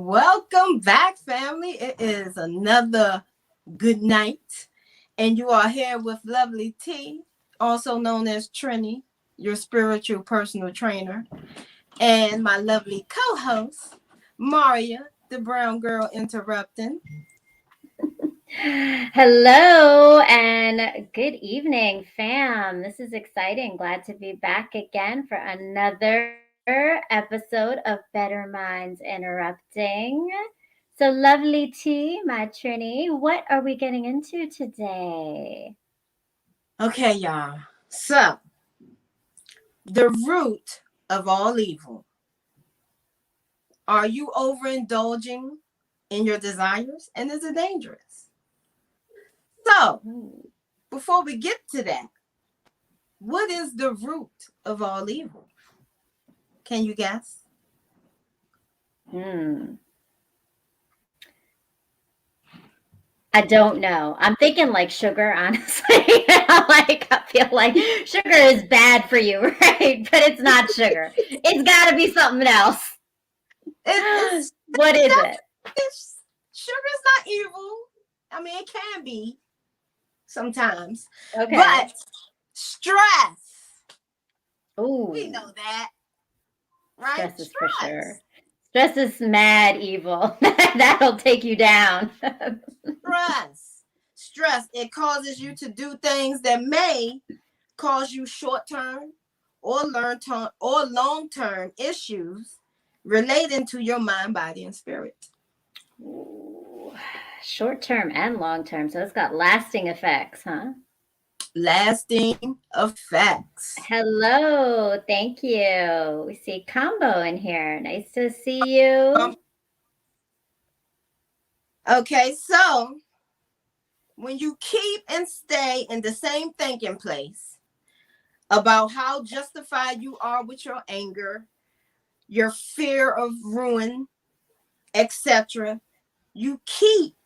Welcome back, family. It is another good night, and you are here with lovely T, also known as Trini, your spiritual personal trainer, and my lovely co-host, Maria, the brown girl interrupting. Hello and good evening, fam. This is exciting. Glad to be back again for another episode of Bettermindz Interrupting. So, lovely T, my Trini, what are we getting into today? Okay, y'all. So, the root of all evil. Are you overindulging in your desires, and is it dangerous? So, before we get to that, what is the root of all evil? Can you guess? I don't know. I'm thinking like sugar, honestly. I feel like sugar is bad for you, right? But it's not sugar. It's got to be something else. It's What is it? Sugar's not evil. I mean, it can be sometimes. Okay. But stress. Ooh. We know that. Right? Stress is for sure. Stress is mad evil. That'll take you down. Stress. It causes you to do things that may cause you short-term or long-term issues relating to your mind, body, and spirit. Ooh. Short term and long term. So it's got lasting effects, huh? Lasting effects. Hello. Thank you. We see Combo in here. Nice to see you. Okay, so when you keep and stay in the same thinking place about how justified you are with your anger, your fear of ruin, etc., you keep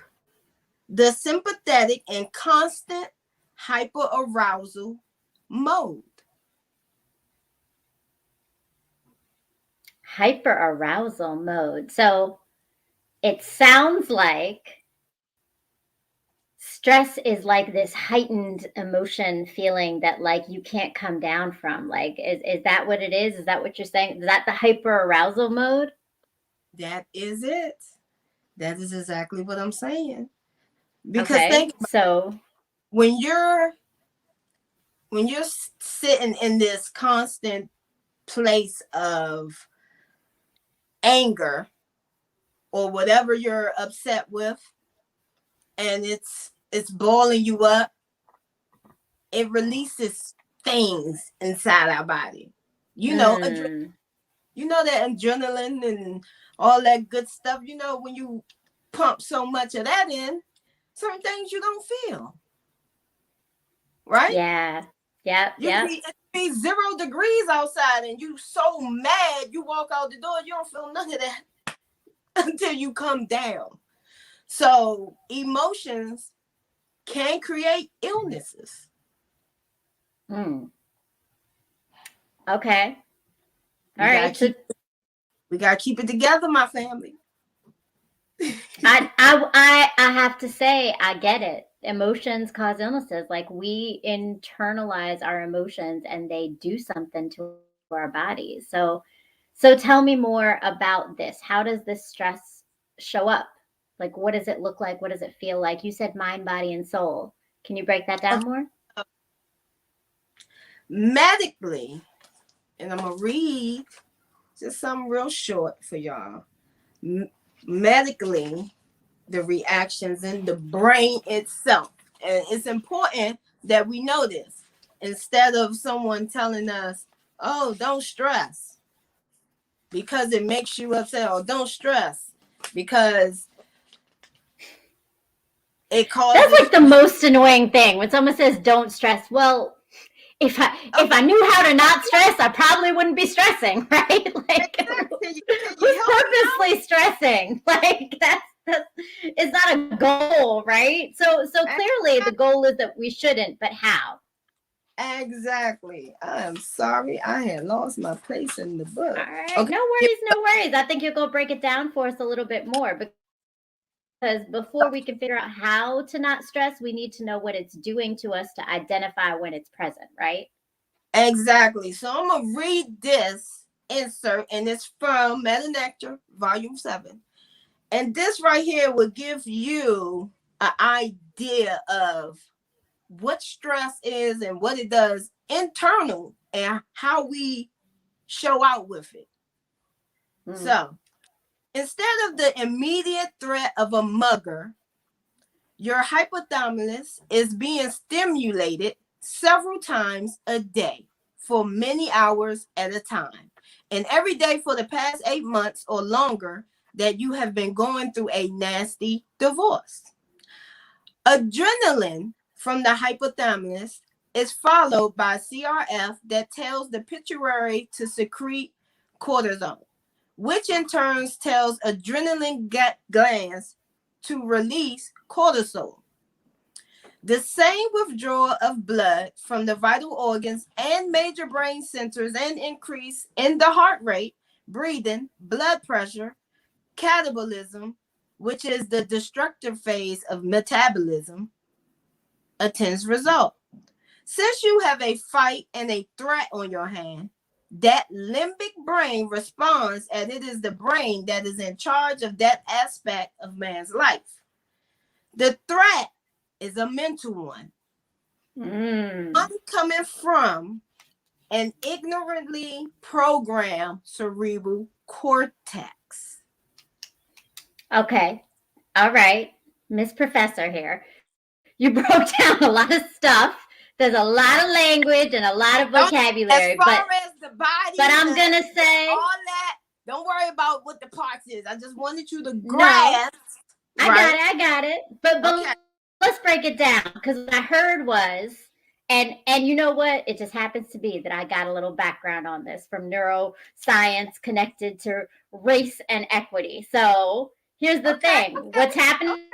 the sympathetic and constant hyperarousal mode. Hyperarousal mode. So it sounds like stress is like this heightened emotion feeling that like you can't come down from. Like, is that what it is? Is that what you're saying? Is that the hyperarousal mode? That is it. That is exactly what I'm saying. Because okay, so when you're sitting in this constant place of anger or whatever you're upset with, and it's boiling you up, it releases things inside our body. You know, you know that adrenaline and all that good stuff. You know, when you pump so much of that in, certain things you don't feel. Right? Yeah. Yep. It be 0 degrees outside and you so mad you walk out the door, you don't feel none of that until you come down. So emotions can create illnesses. Okay. All right. We gotta keep it together, my family. I have to say, I get it. Emotions cause illnesses. Like, we internalize our emotions and they do something to our bodies. So tell me more about this. How does this stress show up? Like, what does it look like? What does it feel like? You said mind, body, and soul. Can you break that down more? Medically, and I'm gonna read just something real short for y'all. Medically, the reactions in the brain itself. And it's important that we know this. Instead of someone telling us, oh, don't stress because it makes you upset, or don't stress because it causes. That's like the most annoying thing when someone says don't stress. Well, if I knew how to not stress, I probably wouldn't be stressing, right? Like, who's purposely stressing? Like, that's it's not a goal, right? So clearly the goal is that we shouldn't, but how? Exactly. I am sorry. I had lost my place in the book. All right. Okay. No worries, no worries. I think you'll go break it down for us a little bit more, because before we can figure out how to not stress, we need to know what it's doing to us to identify when it's present, right? Exactly. So I'm going to read this insert, and it's from Meta Nectar, Volume 7. And this right here will give you an idea of what stress is and what it does internal and how we show out with it. So instead of the immediate threat of a mugger, your hypothalamus is being stimulated several times a day for many hours at a time. And every day for the past 8 months or longer that you have been going through a nasty divorce. Adrenaline from the hypothalamus is followed by CRF that tells the pituitary to secrete cortisol, which in turn tells adrenaline glands to release cortisol. The same withdrawal of blood from the vital organs and major brain centers and increase in the heart rate, breathing, blood pressure, catabolism, which is the destructive phase of metabolism, attends result. Since you have a fight and a threat on your hand, that limbic brain responds, and it is the brain that is in charge of that aspect of man's life. The threat is a mental one. I'm coming from an ignorantly programmed cerebral cortex. Okay. All right. Miss Professor here. You broke down a lot of stuff. There's a lot of language and a lot of vocabulary. As far as the body, but I'm going to say all that, don't worry about what the parts is. I just wanted you to grasp. No, I got it. But okay. Let's break it down, because what I heard was, and you know what? It just happens to be that I got a little background on this from neuroscience connected to race and equity. So here's the thing. What's happening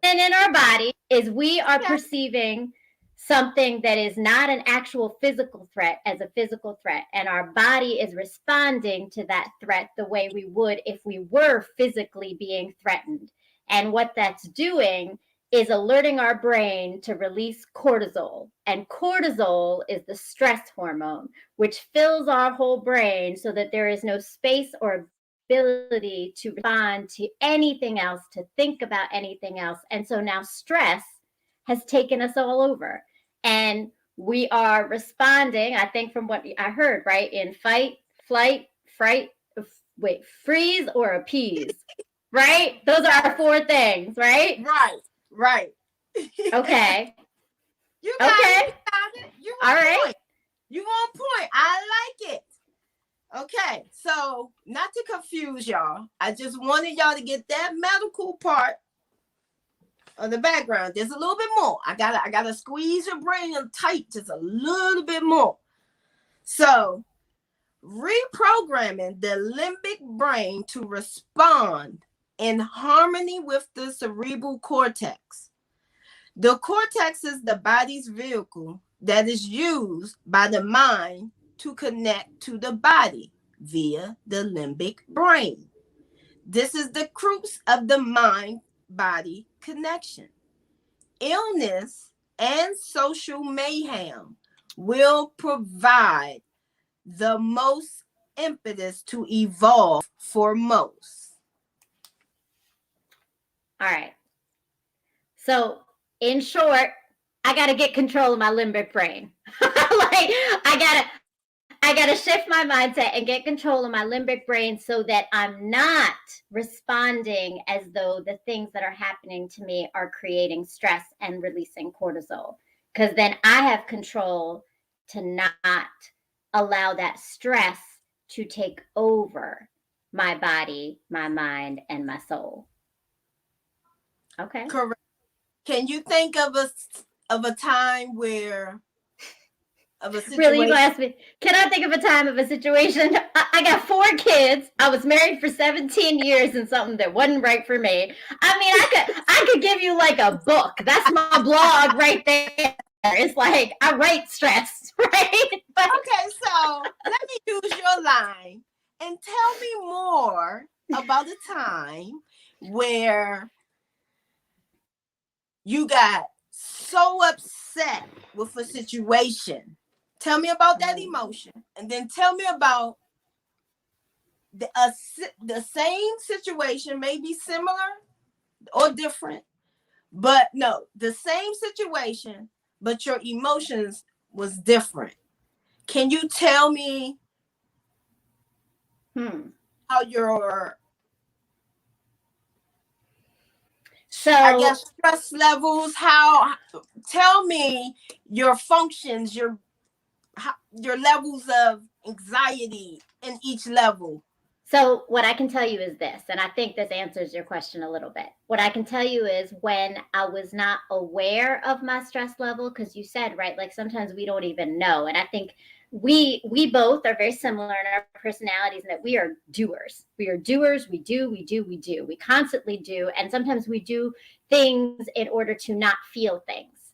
in our body is we are perceiving something that is not an actual physical threat as a physical threat. And our body is responding to that threat the way we would if we were physically being threatened. And what that's doing is alerting our brain to release cortisol. And cortisol is the stress hormone, which fills our whole brain so that there is no space or ability to respond to anything else, to think about anything else. And so now stress has taken us all over. And we are responding, I think from what I heard, right? In fight, flight, fright, freeze, or appease, right? Those are our 4 things, right? Right. Okay. You got it. You on point. You on point. I like it. Okay, so not to confuse y'all, I just wanted y'all to get that medical part of the background. There's a little bit more. I gotta squeeze your brain tight just a little bit more. So, reprogramming the limbic brain to respond in harmony with the cerebral cortex. The cortex is the body's vehicle that is used by the mind to connect to the body via the limbic brain. This is the crux of the mind-body connection. Illness and social mayhem will provide the most impetus to evolve for most. All right. So, in short, I got to get control of my limbic brain. I got to shift my mindset and get control of my limbic brain so that I'm not responding as though the things that are happening to me are creating stress and releasing cortisol. Because then I have control to not allow that stress to take over my body, my mind, and my soul. Okay. Correct. Can you think of a time where of a situation? Really, you gonna ask me? Can I think of a time of a situation? I got 4 kids. I was married for 17 years and something that wasn't right for me. I mean, I could give you like a book. That's my blog right there. It's like I rate stress, right? But Okay, so let me use your line and tell me more about the time where you got so upset with a situation. Tell me about that emotion, and then tell me about the same situation, maybe similar or different, but no, the same situation, but your emotions was different. Can you tell me how your, I guess, stress levels, tell me your functions, your levels of anxiety in each level. So what I can tell you is this, and I think this answers your question a little bit. What I can tell you is when I was not aware of my stress level, because you said, right, like sometimes we don't even know. And I think we both are very similar in our personalities in that we are doers. We are doers. We do, we do, we do. We constantly do. And sometimes we do things in order to not feel things.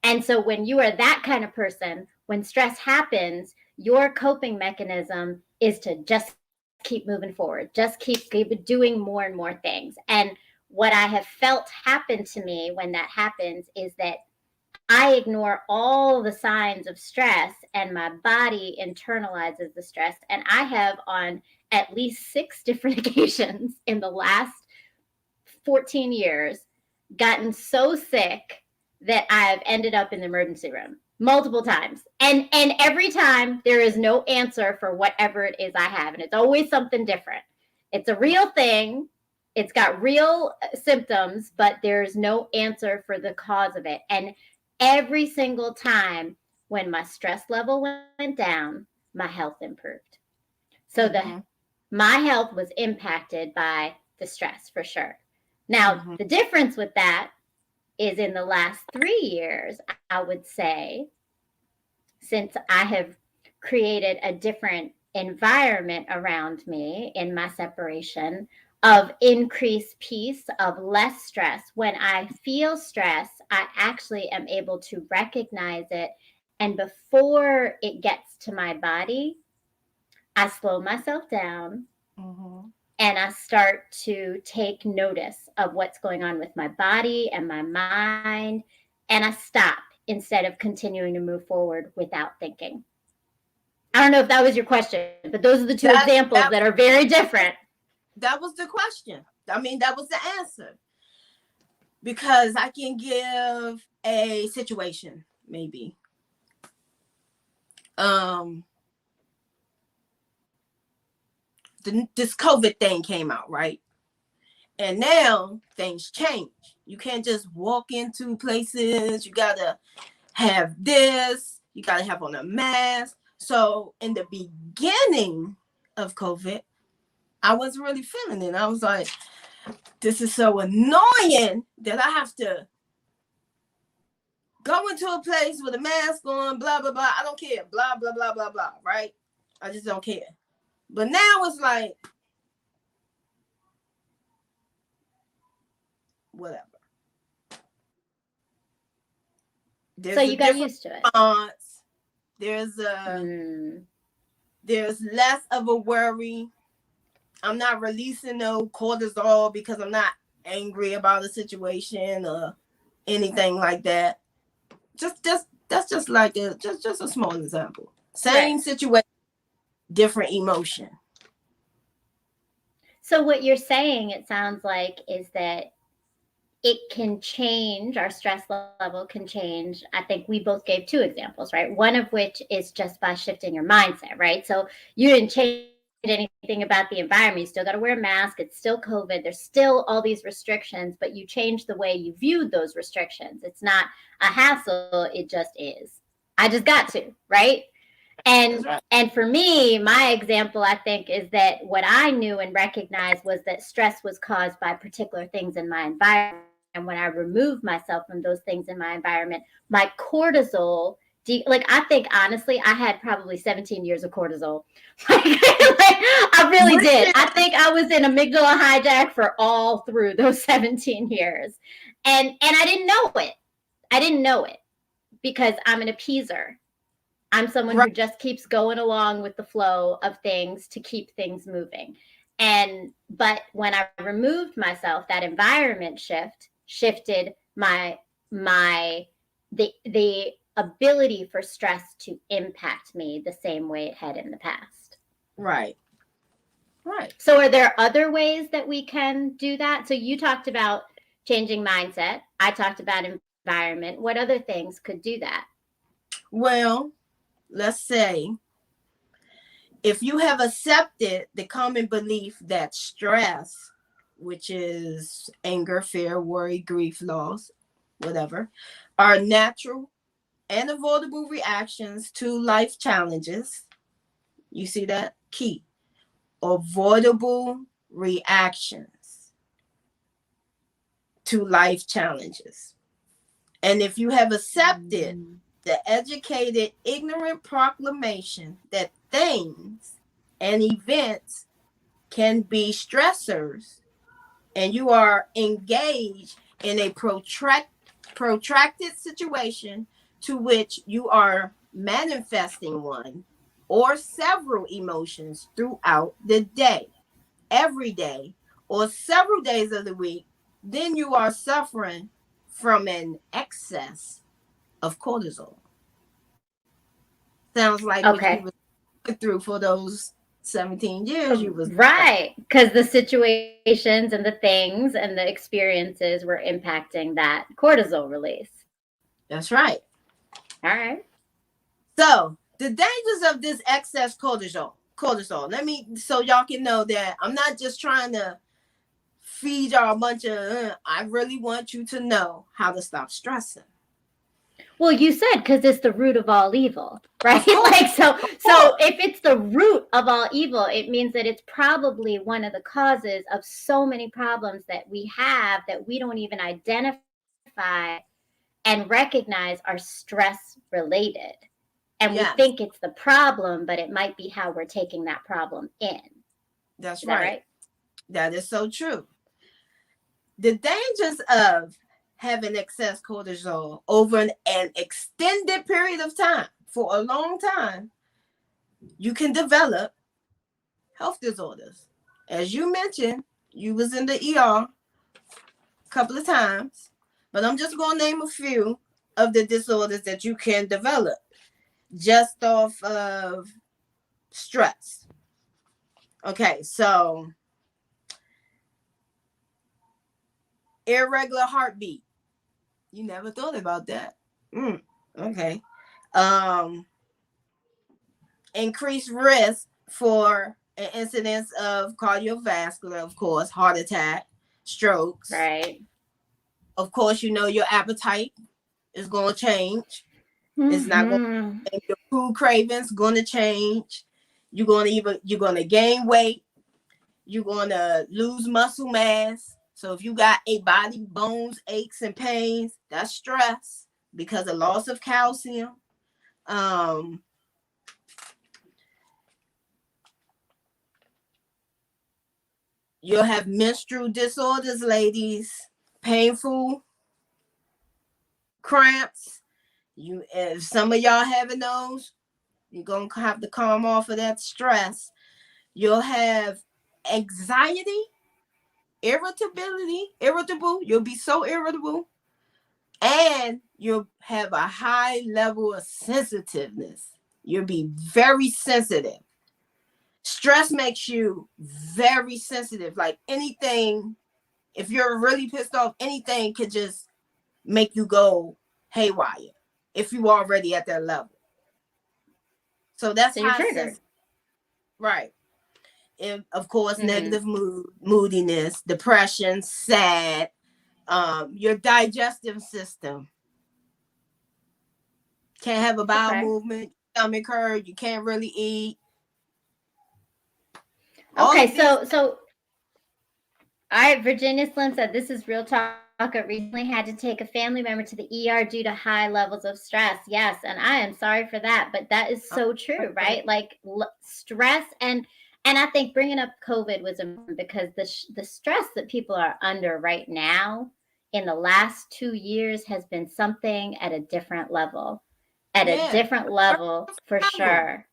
And so when you are that kind of person, when stress happens, your coping mechanism is to just keep moving forward, just keep doing more and more things. And what I have felt happen to me when that happens is that I ignore all the signs of stress and my body internalizes the stress. And I have on at least 6 different occasions in the last 14 years gotten so sick that I've ended up in the emergency room multiple times. And every time there is no answer for whatever it is I have. And it's always something different. It's a real thing. It's got real symptoms, but there's no answer for the cause of it. And every single time when my stress level went down, my health improved. So my health was impacted by the stress for sure. Now, the difference with that is in the last 3 years, I would say, since I have created a different environment around me in my separation of increased peace, of less stress. When I feel stress, I actually am able to recognize it. And before it gets to my body, I slow myself down. And I start to take notice of what's going on with my body and my mind. And I stop instead of continuing to move forward without thinking. I don't know if that was your question, but those are the two examples that are very different. That was the question. I mean, that was the answer. Because I can give a situation, maybe. This COVID thing came out, right? And now things change. You can't just walk into places. You gotta have this. You gotta have on a mask. So in the beginning of COVID, I wasn't really feeling it. I was like, this is so annoying that I have to go into a place with a mask on, blah, blah, blah. I don't care. Blah, blah, blah, blah, blah. Right? I just don't care. But now it's like, whatever. So you got used to it. Response. There's less of a worry. I'm not releasing no cortisol because I'm not angry about a situation or anything like that. That's just like just a small example. Same situation, different emotion. So what you're saying, it sounds like, is that it can change, our stress level can change. I think we both gave 2 examples, right? One of which is just by shifting your mindset, right? So you didn't change anything about the environment. You still got to wear a mask. It's still COVID. There's still all these restrictions, but you changed the way you viewed those restrictions. It's not a hassle. It just is. I just got to, right? And for me, my example, I think, is that what I knew and recognized was that stress was caused by particular things in my environment. And when I removed myself from those things in my environment, my cortisol, I think, honestly, I had probably 17 years of cortisol. I really did. I think I was in amygdala hijack for all through those 17 years. And I didn't know it. because I'm an appeaser. I'm someone Right. who just keeps going along with the flow of things to keep things moving. But when I removed myself, that environment shifted the ability for stress to impact me the same way it had in the past. Right. Right. So are there other ways that we can do that? So you talked about changing mindset. I talked about environment. What other things could do that? Well, let's say if you have accepted the common belief that stress, which is anger, fear, worry, grief, loss, whatever, are natural and avoidable reactions to life challenges. You see that? Key. Avoidable reactions to life challenges. And if you have accepted the educated, ignorant proclamation that things and events can be stressors, and you are engaged in a protracted situation to which you are manifesting one or several emotions throughout the day, every day, or several days of the week, then you are suffering from an excess of cortisol. Sounds like what you Okay. were going through for those 17 years you was. Right. Because the situations and the things and the experiences were impacting that cortisol release. That's right. All right. So the dangers of this excess cortisol. Let me, so y'all can know that I'm not just trying to feed y'all a bunch of. I really want you to know how to stop stressing. Well, you said because it's the root of all evil, right? Like so if it's the root of all evil, it means that it's probably one of the causes of so many problems that we have that we don't even identify and recognize are stress related. And we Yes, think it's the problem, but it might be how we're taking that problem in. that's Is that right. right? That is so true. The dangers of having excess cortisol over an extended period of time, for a long time, you can develop health disorders. As you mentioned, you was in the ER a couple of times, but I'm just going to name a few of the disorders that you can develop just off of stress. Okay, so irregular heartbeat. You never thought about that. Okay. Um, Increased risk for an incidence of cardiovascular, of course, heart attack, strokes. Right. Of course, you know your appetite is going to change. It's not going to, your food cravings going to change. You're going to gain weight. You're going to lose muscle mass. So if you got a body, bones, aches, and pains, that's stress because of loss of calcium. You'll have menstrual disorders, ladies, painful cramps. If some of y'all having those, you're gonna have to calm off of that stress. You'll have anxiety, irritable. You'll be so irritable, and you'll have a high level of sensitiveness. You'll be very sensitive. Stress makes you very sensitive. Like anything, if you're really pissed off, anything could just make you go haywire if you already at that level. So that's So you're high triggered. right. And of course, negative moodiness, depression, sad, your digestive system. Can't have a bowel movement, stomach hurt, you can't really eat. Okay, so all right, Virginia Slim said this is real talk. I recently had to take a family member to the ER due to high levels of stress. Yes, and I am sorry for that, but that is so true, right? Like stress and I think bringing up COVID was important because the stress that people are under right now in the last 2 years has been something at a different level. At a Yeah, different level, for level. sure.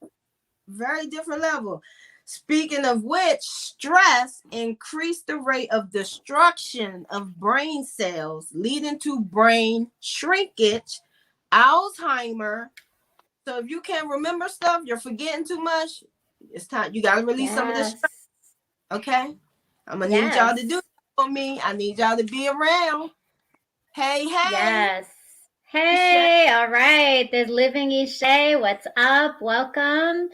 Very different level. Speaking of which, stress increased the rate of destruction of brain cells, leading to brain shrinkage, Alzheimer. So if you can't remember stuff, you're forgetting too much. It's time you gotta release some of this stress. Yes. Okay, I'm gonna need y'all to do Yes. it for me. I need y'all to be around. Hey, hey, Yes. Hey, all right. There's Living Ishay. What's up? Welcome.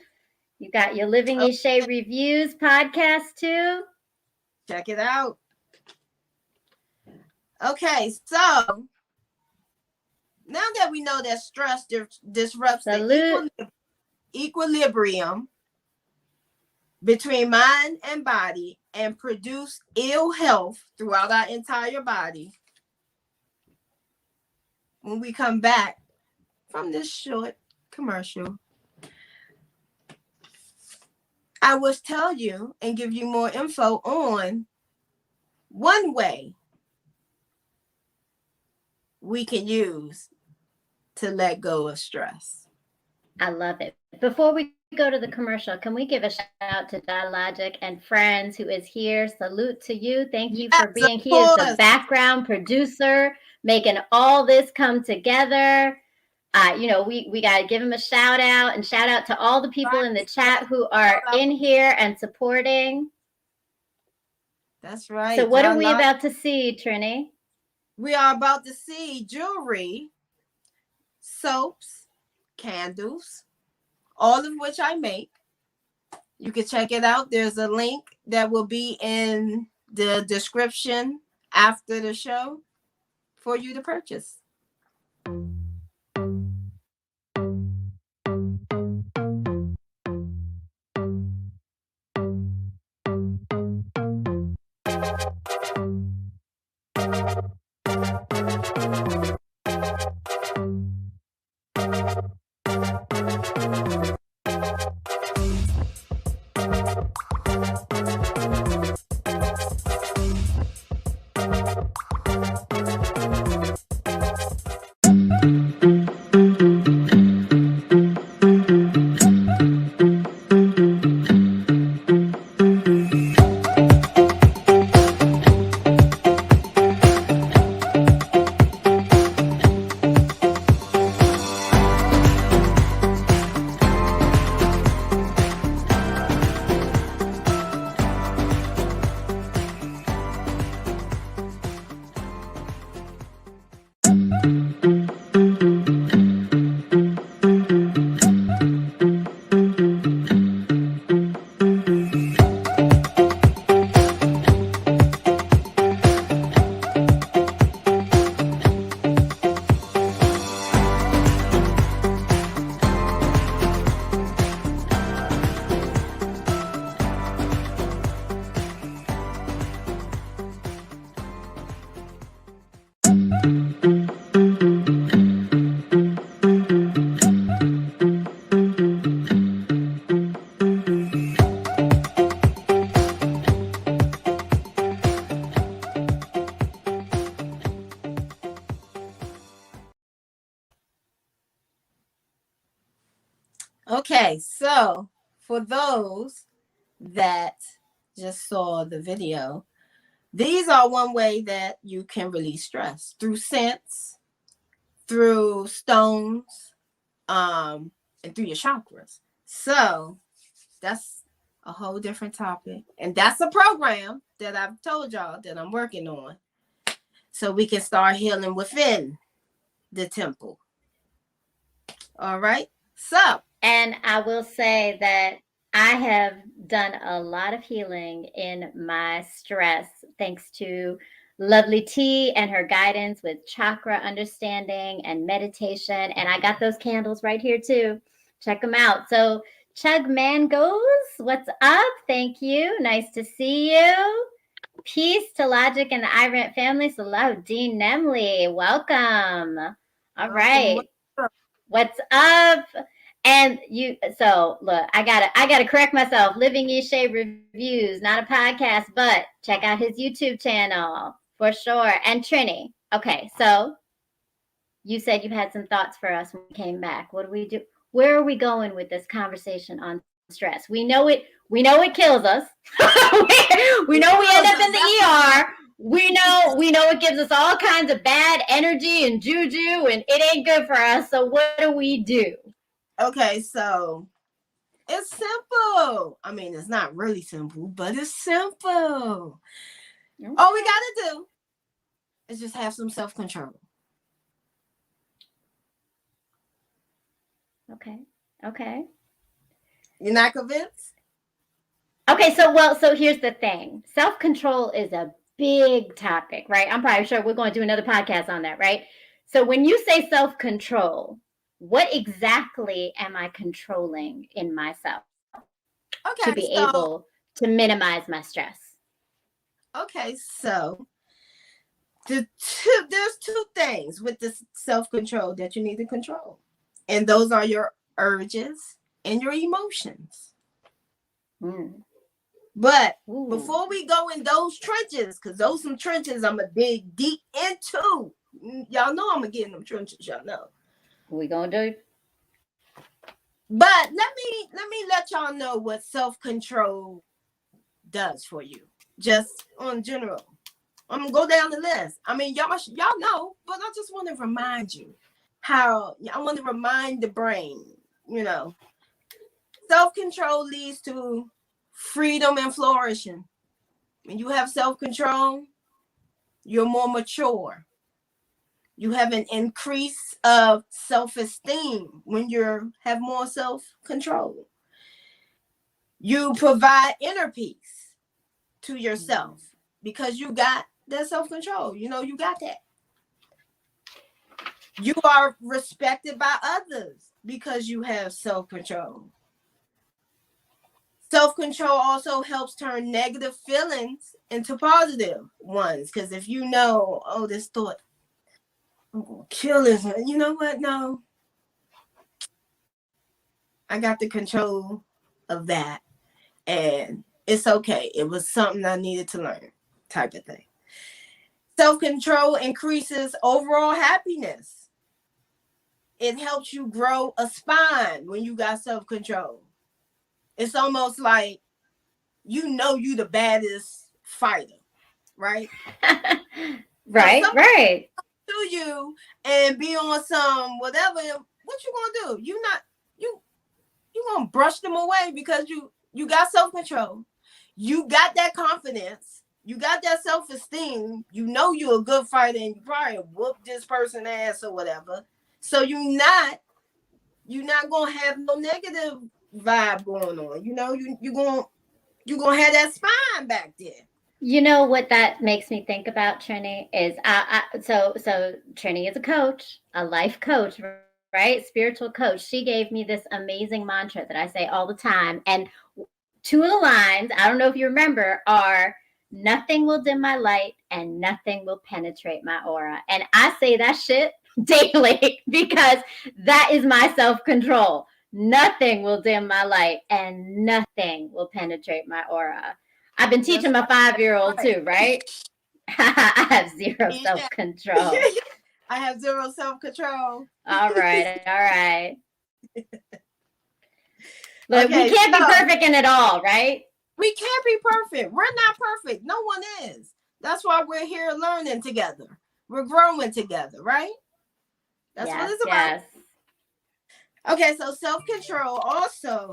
You got your Living oh, Ishay Reviews podcast too. check it out. Okay, so now that we know that stress disrupts the Salute. equilibrium between mind and body and produce ill health throughout our entire body, when we come back from this short commercial, I will tell you and give you more info on one way we can use to let go of stress. I love it. Before we go to the commercial, can we give a shout out to Dialogic and Friends who is here? Salute to you. Thank you for Yes, of being here. He is the course. background producer, making all this come together. We got to give him a shout out and shout out to all the people in the chat who are in here and supporting. That's right. So what are we about to see, Trini? We are about to see jewelry, soaps, candles, all of which I make. You can check it out. There's a link that will be in the description after the show for you to purchase. Okay, so for those that just saw the video, these are one way that you can release stress through scents, through stones, and through your chakras. So that's a whole different topic. And that's a program that I've told y'all that I'm working on. So we can start healing within the temple. All right. So. And I will say that I have done a lot of healing in my stress thanks to Lovely T and her guidance with chakra understanding and meditation. And I got those candles right here too. Check them out. So Chug Mangoes, what's up? Thank you. Nice to see you. Peace to Logic and the iRent family. Hello, Dean Nemley. Welcome. All right. What's up? And so look, I gotta correct myself. Living Ishay Reviews, not a podcast, but check out his YouTube channel For sure. And Trini, okay, so you said you had some thoughts for us when we came back. What do we do? Where are we going with this conversation on stress? We know it kills us. We know we end up in the ER. We know it gives us all kinds of bad energy and juju, and it ain't good for us. So what do we do? Okay, so it's simple. I mean, it's not really simple, but it's simple. Okay. All we gotta do is just have some self-control. Okay. You're not convinced? Okay, so here's the thing. Self-control is a big topic, right? I'm probably sure we're going to do another podcast on that, right? So when you say self-control, what exactly am I controlling in myself to be able to minimize my stress? Okay, so there's two things with this self-control that you need to control. And those are your urges and your emotions. But before we go in those trenches, because those some trenches I'm going to dig deep into. Y'all know I'm going to get in them trenches, y'all know. We going to do. But let me let y'all know what self-control does for you. Just on general. I'm going to go down the list. I mean, y'all know, but I just want to remind you how I want to remind the brain, self-control leads to freedom and flourishing. When you have self-control, you're more mature. You have an increase of self-esteem when you have more self-control. You provide inner peace to yourself because you got that self-control. You got that. You are respected by others because you have self-control. Self-control also helps turn negative feelings into positive ones. Because if you know, this thought, I'm going to kill this one. You know what? No. I got the control of that. And it's okay. It was something I needed to learn, type of thing. Self-control increases overall happiness. It helps you grow a spine when you got self-control. It's almost like you the baddest fighter, right? Right. To you and be on some whatever. What you gonna do? You gonna brush them away because you got self-control. You got that confidence. You got that self-esteem. You're a good fighter and you probably whoop this person ass or whatever. So you're not gonna have no negative vibe going on. You're gonna have that spine back there. You know what that makes me think about, Trini, is so Trini is a coach, a life coach, right? Spiritual coach. She gave me this amazing mantra that I say all the time. And two of the lines, I don't know if you remember, are nothing will dim my light and nothing will penetrate my aura. And I say that shit daily because that is my self-control. Nothing will dim my light and nothing will penetrate my aura. I've been teaching my 5-year-old too, right? I have zero self-control. I have zero self-control. All right. Look, we can't be perfect in it all, right? We can't be perfect. We're not perfect. No one is. That's why we're here learning together. We're growing together, right? That's what it's about. Yes. Okay, so self-control also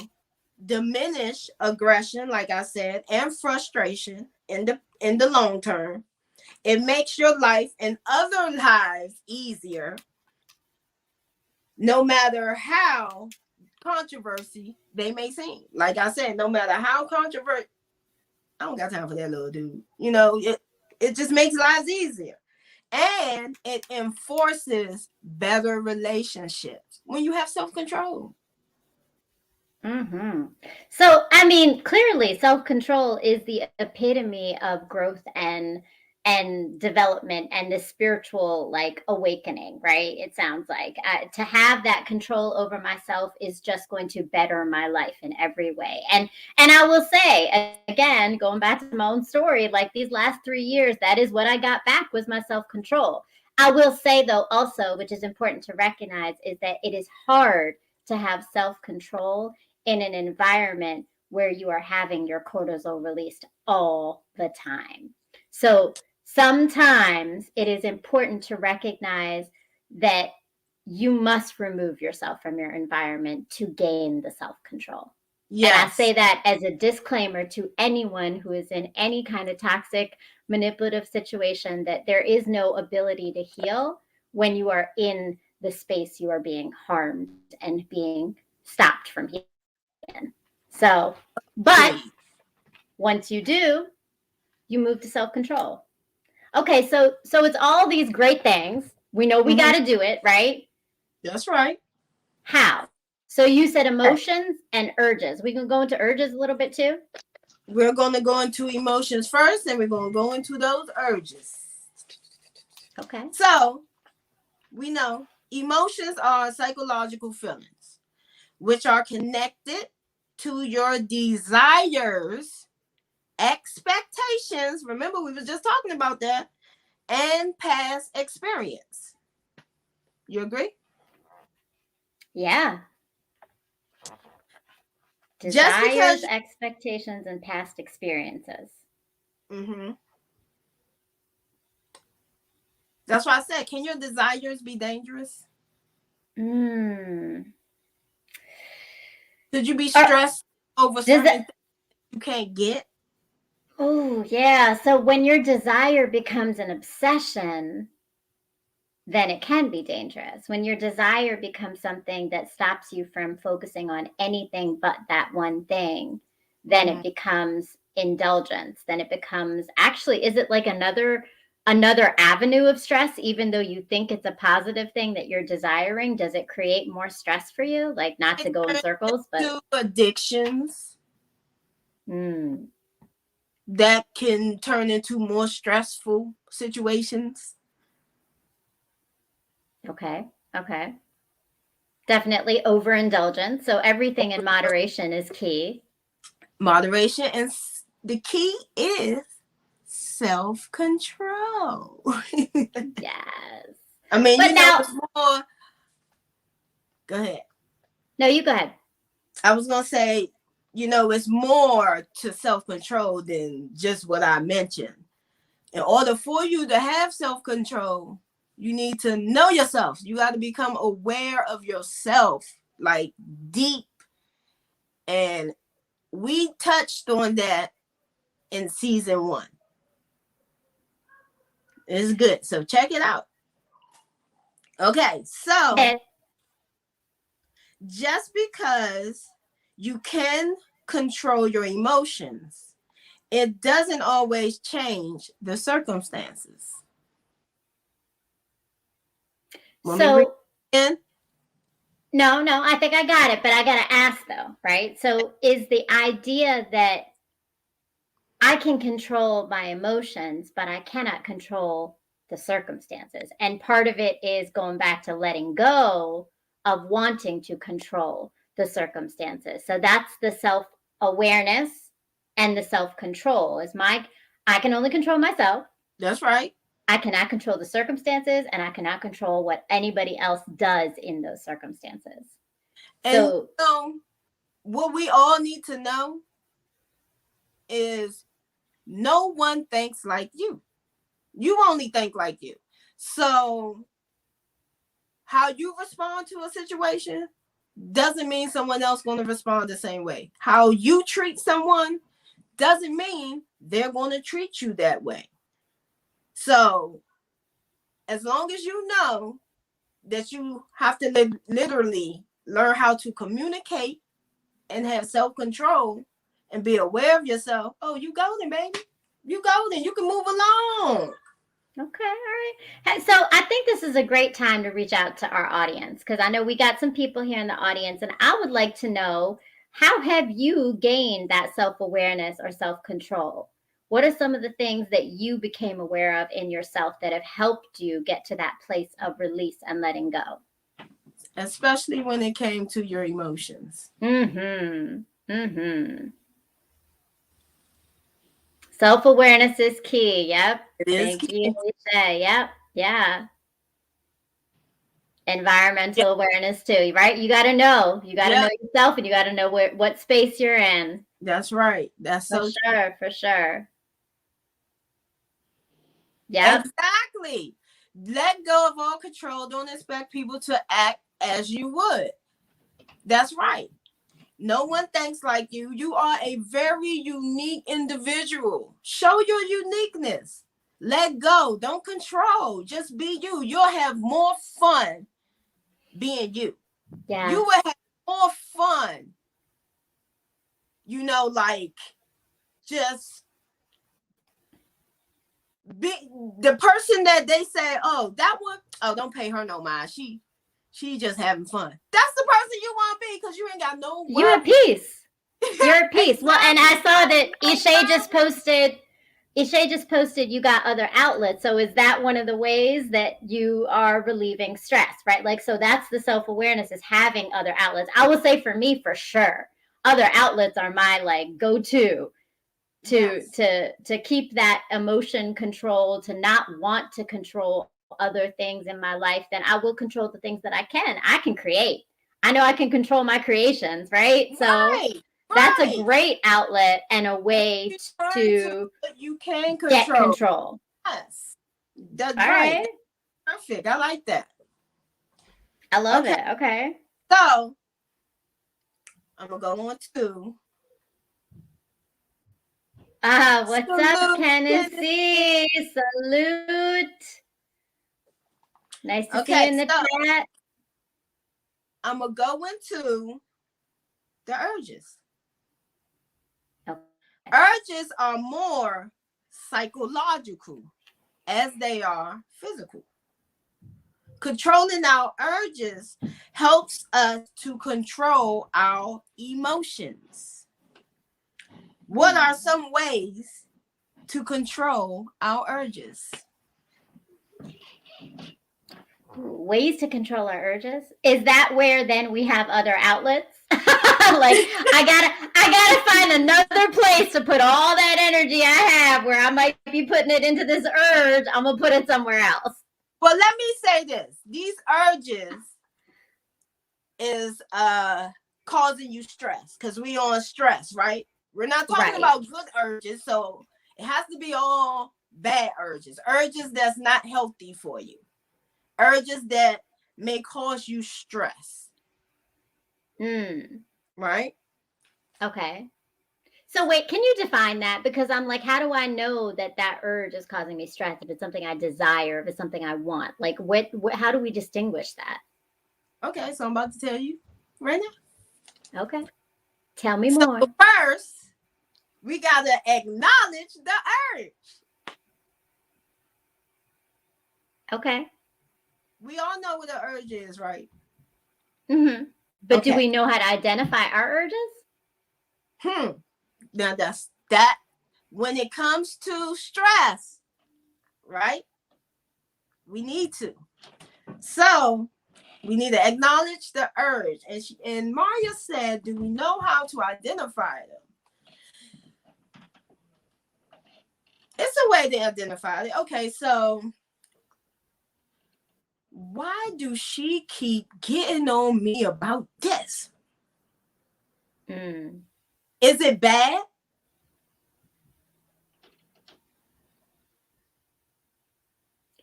diminish aggression, like I said, and frustration in the long term. It makes your life and other lives easier, no matter how controversy they may seem. Like I said, no matter how controversial, I don't got time for that little dude. It just makes lives easier. And it enforces better relationships when you have self-control. So, I mean, clearly self-control is the epitome of growth and and development and the spiritual like awakening, right? It sounds like to have that control over myself is just going to better my life in every way. And I will say again, going back to my own story, like these last 3 years, that is what I got back was my self-control. I will say though also, which is important to recognize, is that it is hard to have self-control in an environment where you are having your cortisol released all the time. So sometimes it is important to recognize that you must remove yourself from your environment to gain the self-control. Yes. And I say that as a disclaimer to anyone who is in any kind of toxic, manipulative situation, that there is no ability to heal when you are in the space you are being harmed and being stopped from healing. So, but once you do, you move to self-control. Okay, so it's all these great things. We know we got to do it, right? That's right. How? So you said emotions and urges. We can go into urges a little bit too? We're going to go into emotions first, and we're going to go into those urges. Okay. So we know emotions are psychological feelings, which are connected to your desires, expectations. Remember, we were just talking about that, and past experience. You agree? Yeah. Desires, expectations, and past experiences. Mm-hmm. That's why I said, can your desires be dangerous? Could you be stressed over something things you can't get? Oh, yeah. So when your desire becomes an obsession, then it can be dangerous. When your desire becomes something that stops you from focusing on anything but that one thing, then it becomes indulgence. Then it becomes, actually, is it like another avenue of stress, even though you think it's a positive thing that you're desiring? Does it create more stress for you? Like, not to go in circles, but to addictions that can turn into more stressful situations. Okay. Definitely overindulgence. So everything in moderation is key. Moderation, and the key is self-control. Yes. I mean, but it's more. Go ahead. No, you go ahead. I was going to say, it's more to self-control than just what I mentioned. In order for you to have self-control, you need to know yourself. You got to become aware of yourself, like deep. And we touched on that in season 1. It's good. So check it out. Okay, so just because you can control your emotions, it doesn't always change the circumstances. So, no, I think I got it, but I got to ask though, right? So is the idea that I can control my emotions, but I cannot control the circumstances. And part of it is going back to letting go of wanting to control the circumstances. So that's the self-awareness and the self-control I can only control myself. That's right. I cannot control the circumstances, and I cannot control what anybody else does in those circumstances. And so what we all need to know is no one thinks like you. You only think like you. So how you respond to a situation doesn't mean someone else going to respond the same way. How you treat someone doesn't mean they're going to treat you that way. So as long as you know that you have to literally learn how to communicate and have self-control and be aware of yourself, oh, you golden, baby. You golden. You can move along. Okay, all right. So I think this is a great time to reach out to our audience, because I know we got some people here in the audience, and I would like to know, how have you gained that self-awareness or self-control? what are some of the things that you became aware of in yourself that have helped you get to that place of release and letting go? Especially when it came to your emotions. Self-awareness is key. Yep. It is Thank key. you, Lisa. Yep. Yeah. Environmental awareness too, right? You got to know. You got to know yourself, and you got to know what space you're in. That's right. That's for so sure. For sure. Yeah. Exactly. Let go of all control. Don't expect people to act as you would. That's right. No one thinks like you. You are a very unique individual. Show your uniqueness. Let go. Don't control. Just be you. You'll have more fun being you. Yeah. You will have more fun. You know, like just be the person that they say, oh, that one, oh, don't pay her no mind. She just having fun. That's the person you want to be because you ain't got no worries. You're at peace. You're at peace. Exactly. Well, and I saw that Ishay just posted you got other outlets. So is that one of the ways that you are relieving stress, right? Like, so that's the self-awareness, is having other outlets. I will say for me, for sure, other outlets are my like go-to to keep that emotion control, to not want to control other things in my life. Then I will control the things that I can create. I know I can control my creations, right? So that's a great outlet and a way to you can control. Get control. Yes, that's right. Perfect. I like that. I love it. Okay. So I'm gonna go on to. What's up, Tennessee? Salute. Nice to see you in the chat. I'm gonna go into the urges. Okay. Urges are more psychological as they are physical. Controlling our urges helps us to control our emotions. What are some ways to control our urges? Ways to control our urges? Is that where then we have other outlets? Like I gotta find another place to put all that energy I have, where I might be putting it into this urge. I'm gonna put it somewhere else. Well, let me say this. These urges is causing you stress because we on stress, right? We're not talking about good urges, so it has to be all bad urges. Urges that's not healthy for you. Urges that may cause you stress. Right? Okay. So wait, can you define that? Because I'm like, how do I know that that urge is causing me stress? If it's something I desire, if it's something I want, like what how do we distinguish that? Okay, so I'm about to tell you right now. Okay. Tell me more. First, we got to acknowledge the urge. Okay. We all know what the urge is, right? But do we know how to identify our urges? Now that's that when it comes to stress, right? We need to. So we need to acknowledge the urge. And Maria said, do we know how to identify them? It's a way to identify it. Okay, so why do she keep getting on me about this? Is it bad?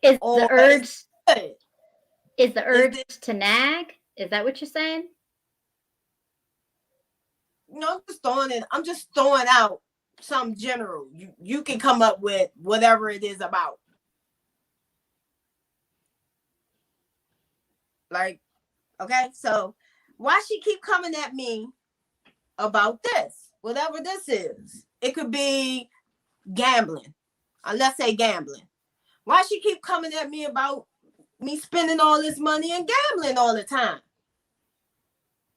Is the urge to nag? Is that what you're saying? No, I'm just throwing out some general. You can come up with whatever it is about. Like, okay, so why she keep coming at me about this? Whatever this is. It could be gambling. Let's say gambling. Why she keep coming at me about me spending all this money and gambling all the time?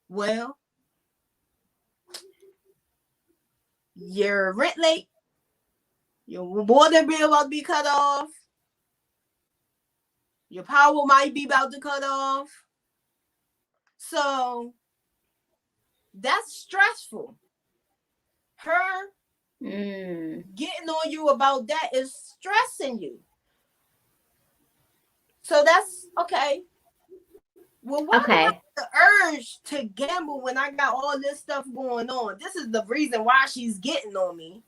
Well, your rent late, Your water bill about to be cut off. Your power might be about to cut off. So that's stressful. Her getting on you about that is stressing you. So that's okay. Well, why do I have the urge to gamble when I got all this stuff going on? This is the reason why she's getting on me.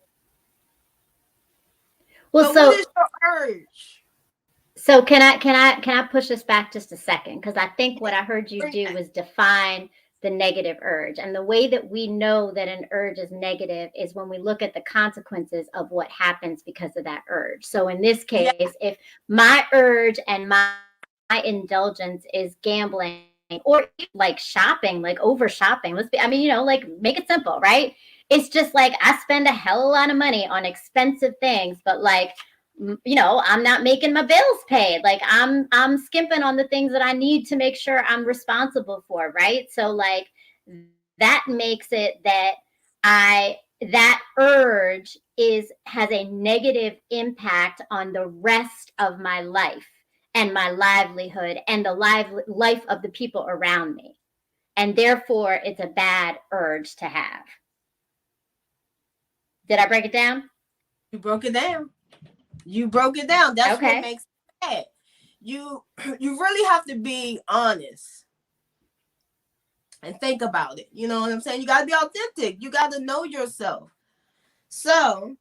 Well, so what is your urge? So can I push this back just a second? Because I think what I heard you do was define the negative urge. And the way that we know that an urge is negative is when we look at the consequences of what happens because of that urge. So in this case, if my urge and my indulgence is gambling or like shopping, like over shopping, like make it simple, right? It's just like I spend a hell of a lot of money on expensive things, but like, I'm not making my bills paid. Like I'm skimping on the things that I need to make sure I'm responsible for, right? So like that makes it that that urge has a negative impact on the rest of my life and my livelihood and the life of the people around me. And therefore it's a bad urge to have. Did I break it down? You broke it down. That's what makes it bad. You really have to be honest and think about it. You know what I'm saying? You got to be authentic. You got to know yourself. So,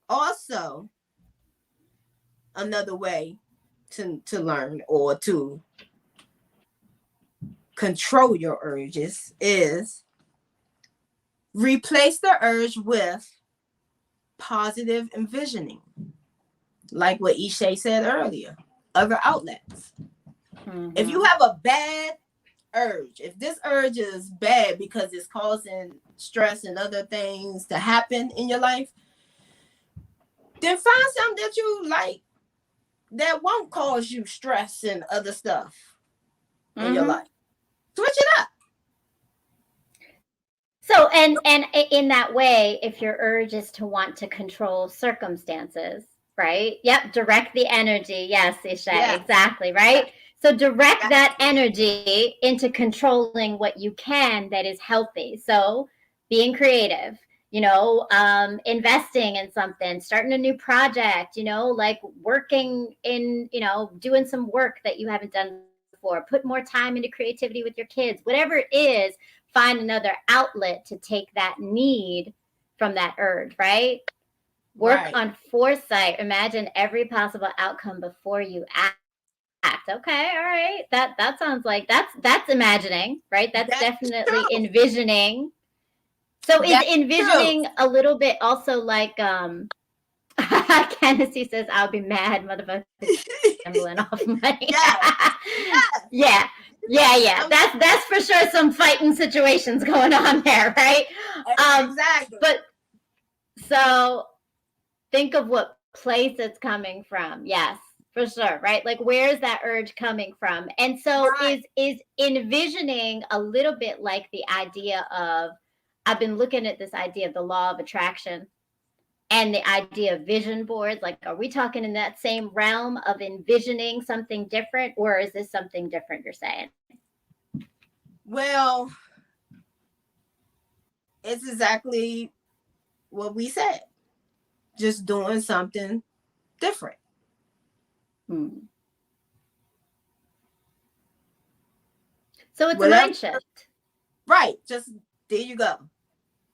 also, another way to learn or to control your urges is replace the urge with positive envisioning, like what Ishay said earlier, other outlets. If you have a bad urge, if this urge is bad because it's causing stress and other things to happen in your life, then find something that you like that won't cause you stress and other stuff in your life. Switch it up. So, and in that way, if your urge is to want to control circumstances, right? Yep, direct the energy. Yes, Isha, exactly, right? So direct that energy into controlling what you can that is healthy. So being creative, investing in something, starting a new project, like working in, doing some work that you haven't done before, put more time into creativity with your kids, whatever it is. Find another outlet to take that need from that urge, right? Work on foresight. Imagine every possible outcome before you act. Okay, all right. That sounds like that's imagining, right? That's definitely true. Envisioning. So is envisioning a little bit also like Kennedy says, I'll be mad, motherfucker, gambling off money. Yeah. That's for sure some fighting situations going on there, right? Exactly. But so think of what place it's coming from. Yes, for sure, right? Like where's that urge coming from? And so is envisioning a little bit like the idea of, I've been looking at this idea of the law of attraction and the idea of vision boards. Like, are we talking in that same realm of envisioning something different, or is this something different you're saying? Well, it's exactly what we said. Just doing something different. So it's a mind shift. Right. Just there you go.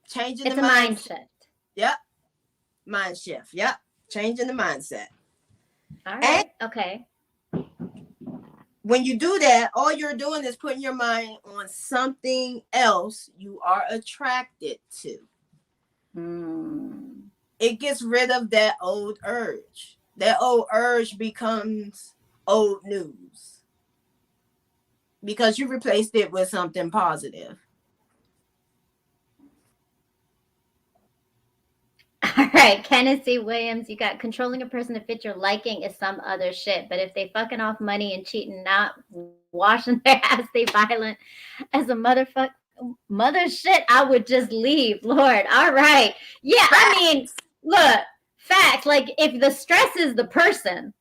Changing the mindset. It's a mind shift. Yep. Mind shift. Yep. Changing the mindset. All right. Okay. When you do that, all you're doing is putting your mind on something else you are attracted to. It gets rid of that old urge. That old urge becomes old news because you replaced it with something positive. All right, Kenneth C. Williams, you got controlling a person to fit your liking is some other shit. But if they fucking off money and cheating, not washing their ass, they violent as a motherfucker. mother shit, I would just leave. Lord, all right. Yeah, I mean, look, fact, like if the stress is the person,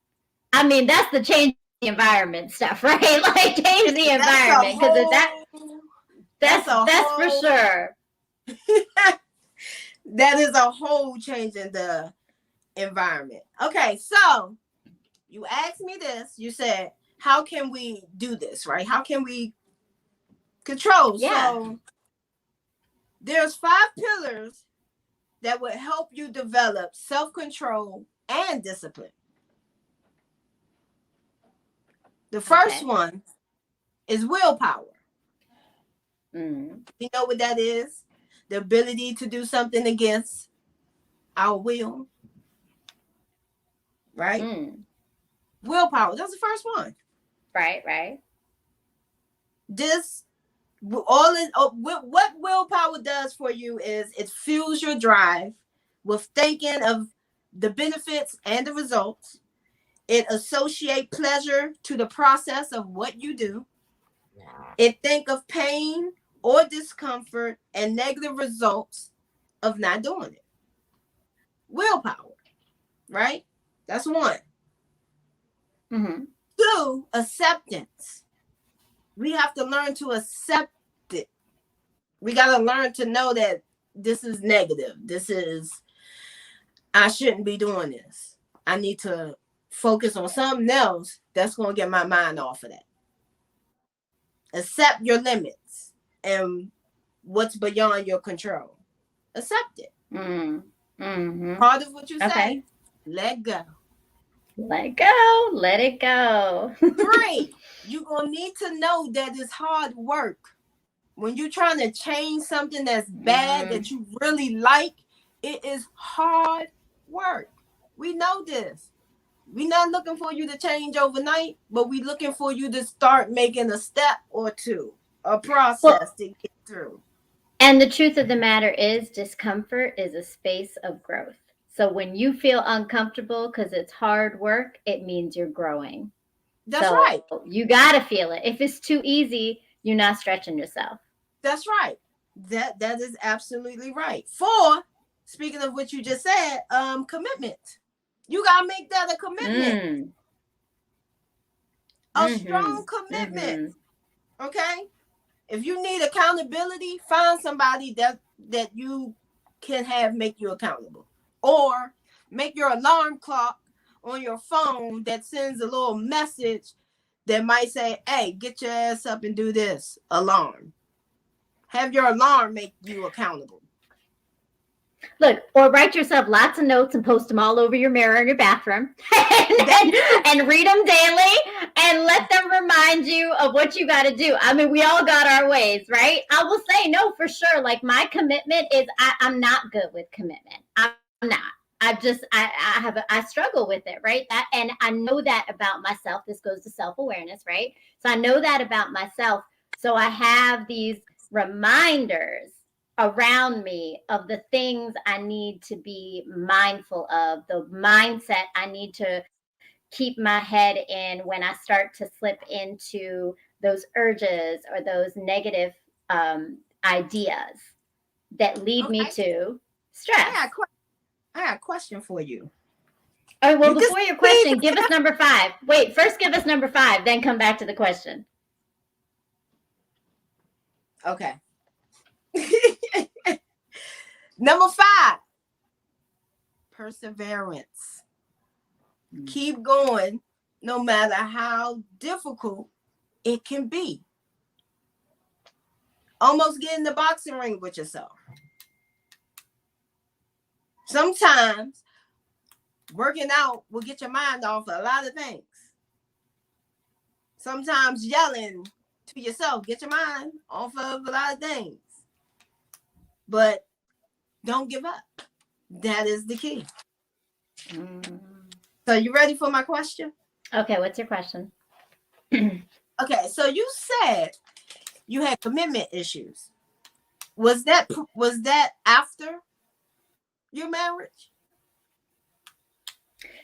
I mean, that's the change the environment stuff, right? Like change the environment because that's for sure. That is a whole change in the environment. Okay, so you asked me this. You said, how can we do this, right? How can we control? Yeah. So there's 5 pillars that would help you develop self-control and discipline. The first one is willpower. You know what that is? The ability to do something against our will. Right? Willpower. That's the first one. Right. This what willpower does for you is it fuels your drive with thinking of the benefits and the results. It associates pleasure to the process of what you do. It think of pain or discomfort and negative results of not doing it. Willpower, right? That's one. 2, acceptance. We have to learn to accept it. We got to learn to know that this is negative. I shouldn't be doing this. I need to focus on something else that's going to get my mind off of that. Accept your limits and what's beyond your control. Accept it. Part of what you say, let go. Let go. Let it go. 3, you're going to need to know that it's hard work. When you're trying to change something that's bad that you really like, it is hard work. We know this. We're not looking for you to change overnight, but we're looking for you to start making a step or two, a process to get through. And the truth of the matter is discomfort is a space of growth. So when you feel uncomfortable because it's hard work, it means you're growing. That's right. You got to feel it. If it's too easy, you're not stretching yourself. That's right. That is absolutely right. 4, speaking of what you just said, commitment. You got to make that a commitment. A strong commitment. Okay? If you need accountability, find somebody that you can have make you accountable. Or make your alarm clock on your phone that sends a little message that might say, hey, get your ass up and do this. Alarm. Have your alarm make you accountable. Look, or write yourself lots of notes and post them all over your mirror in your bathroom and read them daily and let them remind you of what you got to do. I mean, we all got our ways, right? I will say, no, for sure. Like my commitment is I'm not good with commitment. I'm not. I struggle with it, right? And I know that about myself. This goes to self-awareness, right? So I know that about myself. So I have these reminders around me of the things I need to be mindful of, the mindset I need to keep my head in when I start to slip into those urges or those negative ideas that lead me to stress. I got a question for you. All right, well, before your question, give us number 5. Wait, first give us number 5, then come back to the question. Okay. Number 5, perseverance. Keep going no matter how difficult it can be. Almost get in the boxing ring with yourself. Sometimes working out will get your mind off of a lot of things. Sometimes yelling to yourself get your mind off of a lot of things. But don't give up. That is the key. So you ready for my question? Okay, what's your question? Okay, so you said you had commitment issues. Was that after your marriage?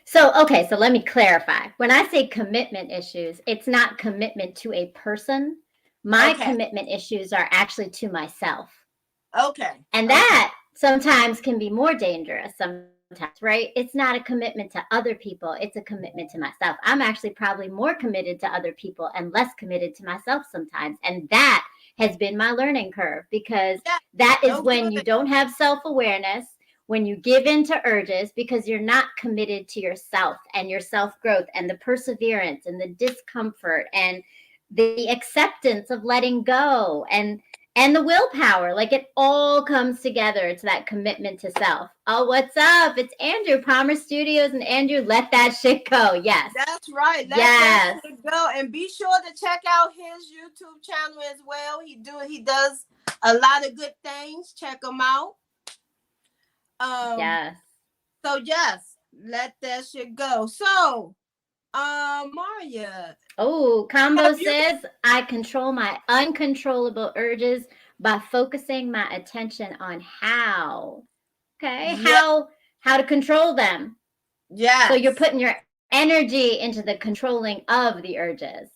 So let me clarify. When I say commitment issues, it's not commitment to a person, My Okay. commitment issues are actually to myself. Okay. And that sometimes can be more dangerous sometimes, right? It's not a commitment to other people. It's a commitment to myself. I'm actually probably more committed to other people and less committed to myself sometimes. And that has been my learning curve, because that is when you don't have self-awareness, when you give in to urges because you're not committed to yourself and your self-growth and the perseverance and the discomfort and the acceptance of letting go and the willpower. Like, it all comes together to that commitment to self. Oh, what's up? It's Andrew, Palmer Studios, and Andrew, let that shit go. Yes. That's right. Let that shit go. And be sure to check out his YouTube channel as well. He does a lot of good things. Check him out. Yes. So yes, let that shit go. So Maria. Oh, Combo says, I control my uncontrollable urges by focusing my attention on how. Okay. How to control them. Yes. So you're putting your energy into the controlling of the urges.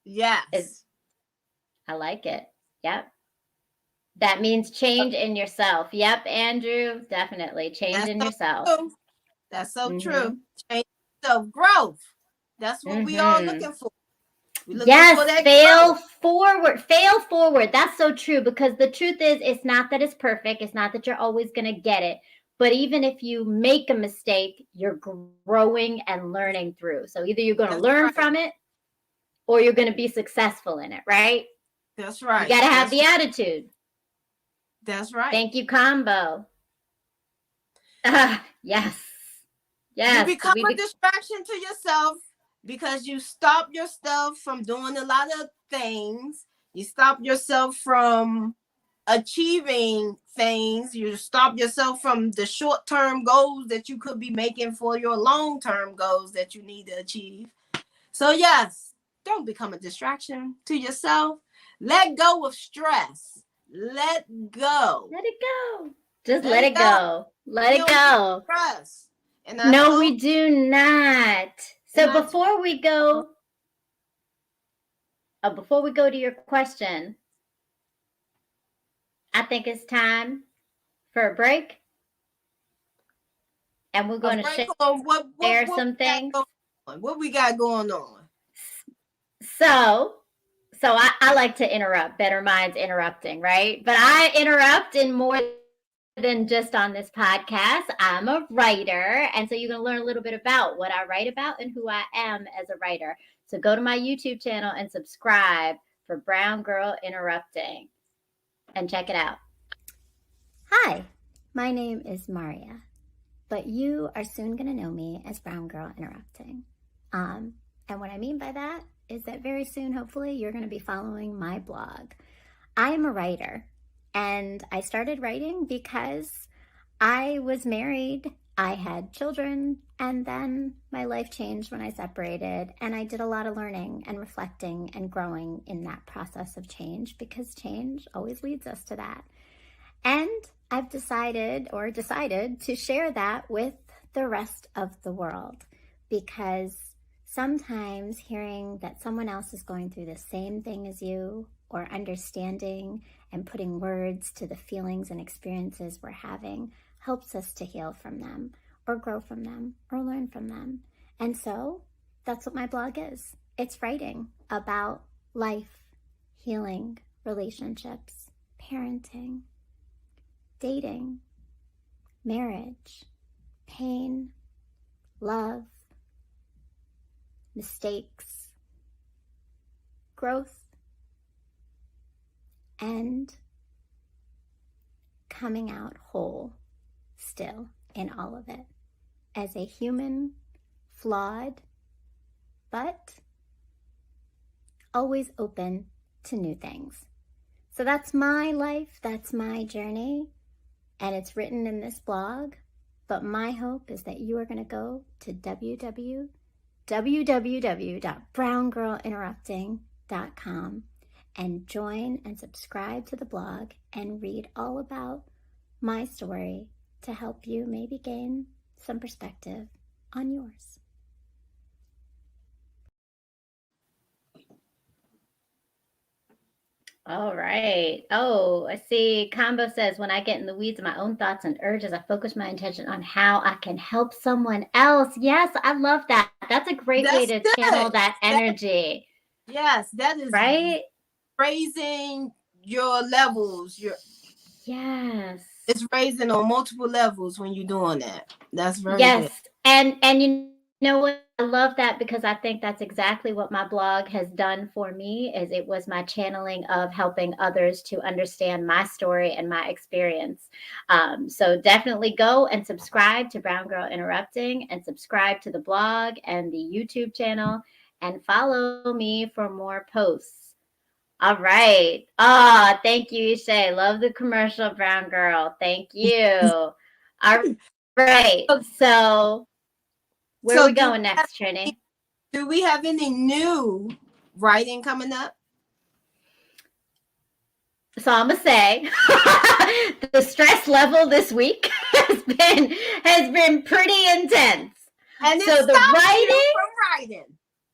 Yes. I like it. Yep. That means change in yourself. Yep, Andrew, definitely. Change in yourself. True. That's so true. Change yourself. Growth. That's what we all looking for. Yes, fail forward. That's so true, because the truth is, it's not that it's perfect. It's not that you're always going to get it. But even if you make a mistake, you're growing and learning through. So either you're going to learn from it or you're going to be successful in it, right? That's right. You got to have the attitude. That's right. Thank you, Combo. Yes. You become a distraction to yourself because you stop yourself from doing a lot of things. You stop yourself from achieving things. You stop yourself from the short-term goals that you could be making for your long-term goals that you need to achieve. So yes, don't become a distraction to yourself. Let go of stress. Let go. Let it go. Just let it go. Let it go. Stress. No, we do not. So before we go to your question, I think it's time for a break. And we're going to share some things. What we got going on? So I like to interrupt. Bettermindz interrupting, right? But I interrupt in more than just on this podcast. I'm a writer, and so you're going to learn a little bit about what I write about and who I am as a writer. So go to my YouTube channel and subscribe for Brown Girl Interrupting and check it out. Hi, my name is Maria, but you are soon going to know me as Brown Girl Interrupting. And what I mean by that is that very soon, hopefully, you're going to be following my blog. I am a writer, and I started writing because I was married, I had children, and then my life changed when I separated, and I did a lot of learning and reflecting and growing in that process of change, because change always leads us to that. And I've decided to share that with the rest of the world, because sometimes hearing that someone else is going through the same thing as you, or understanding and putting words to the feelings and experiences we're having, helps us to heal from them, or grow from them, or learn from them. And so that's what my blog is. It's writing about life, healing, relationships, parenting, dating, marriage, pain, love, mistakes, growth, and coming out whole still in all of it as a human, flawed, but always open to new things. So that's my life, that's my journey, and it's written in this blog. But my hope is that you are going to go to www.browngirlinterrupting.com and join and subscribe to the blog and read all about my story to help you maybe gain some perspective on yours. All right. Oh, I see. Combo says, when I get in the weeds of my own thoughts and urges, I focus my attention on how I can help someone else. Yes, I love that. That's a great way That's to channel good. that energy, Yes, that is right? raising your levels. Yes. It's raising on multiple levels when you're doing that. That's very good. Yes. And you know what? I love that because I think that's exactly what my blog has done for me is it was my channeling of helping others to understand my story and my experience. So definitely go and subscribe to Brown Girl Interrupting and subscribe to the blog and the YouTube channel and follow me for more posts. All right. Ah, thank you, Ishay. Love the commercial, Brown Girl. Thank you. All right. So where are So we going next, Trini? do we have any new writing coming up? So I'm gonna say the stress level this week has been pretty intense. And it So the stopped you writing, from writing.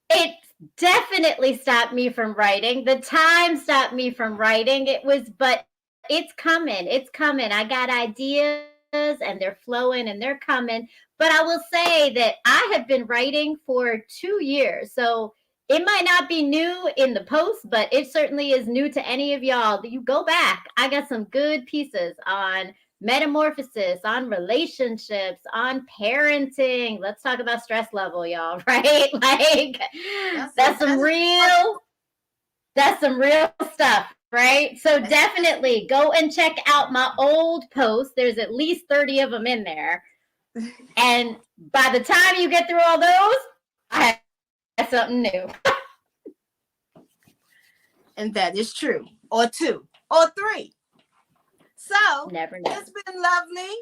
it definitely stopped me from writing. The time stopped me from writing. But it's coming. It's coming. I got ideas and they're flowing and they're coming. But I will say that I have been writing for 2 years. So it might not be new in the post, but it certainly is new to any of y'all. You go back. I got some good pieces on metamorphosis, on relationships, on parenting. Let's talk about stress level, y'all, right? Like that's some real stuff, right? So definitely go and check out my old posts. There's at least 30 of them in there. And by the time you get through all those, I have something new. And that is true. Or 2 or 3. So Never know. it's been lovely.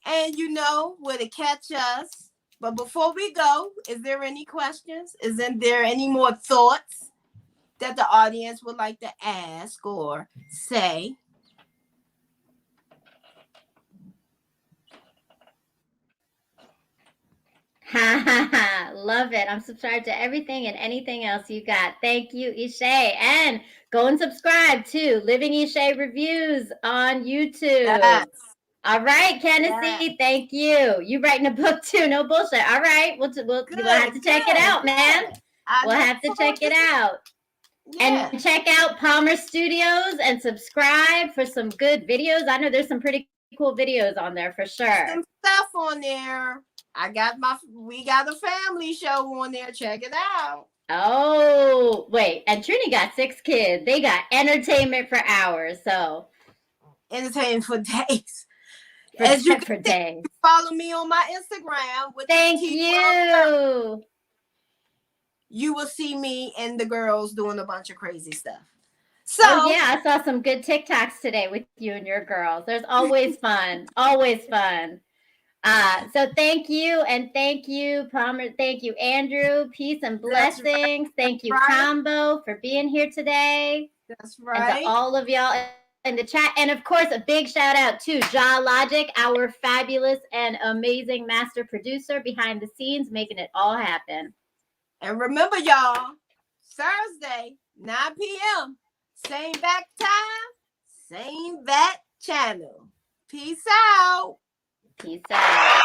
And you know where to catch us. But before we go, is there any questions? Isn't there any more thoughts that the audience would like to ask or say? Ha ha ha. Love it. I'm subscribed to everything and anything else you got. Thank you, Ishay. And go and subscribe to Living Ishay Reviews on YouTube. Yes. All right, Candace, thank you. You writing a book too? No bullshit. All right, we'll have to check it out, man. We'll have to check it out. Yeah. And check out Palmer Studios and subscribe for some good videos. I know there's some pretty cool videos on there for sure. Some stuff on there. We got a family show on there. Check it out. Oh, wait. And Trini got 6 kids. They got entertainment for hours. So entertainment for days. As you for days. Follow me on my Instagram. Thank you. You will see me and the girls doing a bunch of crazy stuff. So yeah, I saw some good TikToks today with you and your girls. There's always fun. Always fun. So thank you, and thank you, Palmer. Thank you, Andrew. Peace and blessings. Thank you, Combo, for being here today. That's right. And to all of y'all in the chat. And of course, a big shout out to Ja Logic, our fabulous and amazing master producer behind the scenes, making it all happen. And remember, y'all, Thursday, 9 p.m., same back time, same bat channel. Peace out. Peace out.